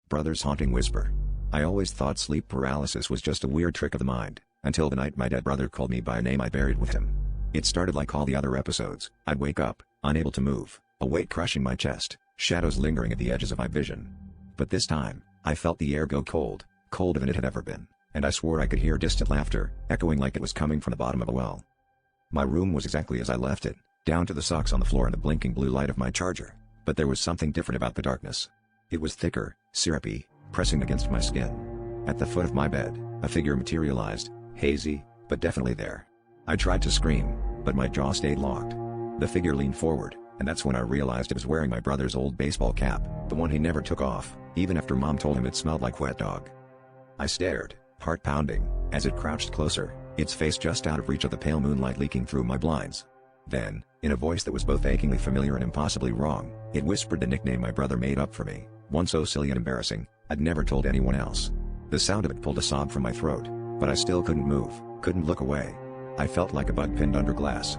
Brother's haunting whisper. I always thought sleep paralysis was just a weird trick of the mind, until the night my dead brother called me by a name I buried with him. It started like all the other episodes. I'd wake up, unable to move, a weight crushing my chest, shadows lingering at the edges of my vision. But this time, I felt the air go cold, colder than it had ever been, and I swore I could hear distant laughter, echoing like it was coming from the bottom of a well. My room was exactly as I left it, down to the socks on the floor and the blinking blue light of my charger, but there was something different about the darkness. It was thicker, syrupy, pressing against my skin. At the foot of my bed, a figure materialized, hazy, but definitely there. I tried to scream, but my jaw stayed locked. The figure leaned forward, and that's when I realized it was wearing my brother's old baseball cap, the one he never took off, even after Mom told him it smelled like wet dog. I stared, heart pounding, as it crouched closer, its face just out of reach of the pale moonlight leaking through my blinds. Then, in a voice that was both achingly familiar and impossibly wrong, it whispered the nickname my brother made up for me, one so silly and embarrassing, I'd never told anyone else. The sound of it pulled a sob from my throat, but I still couldn't move, couldn't look away. I felt like a bug pinned under glass.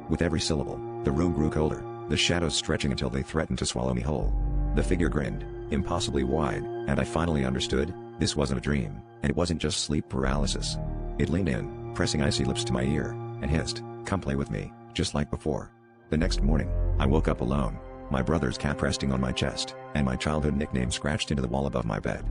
With every syllable, the room grew colder, the shadows stretching until they threatened to swallow me whole. The figure grinned, impossibly wide, and I finally understood, this wasn't a dream, and it wasn't just sleep paralysis. It leaned in, pressing icy lips to my ear, and hissed, "Come play with me," just like before. The next morning, I woke up alone, my brother's cap resting on my chest, and my childhood nickname scratched into the wall above my bed.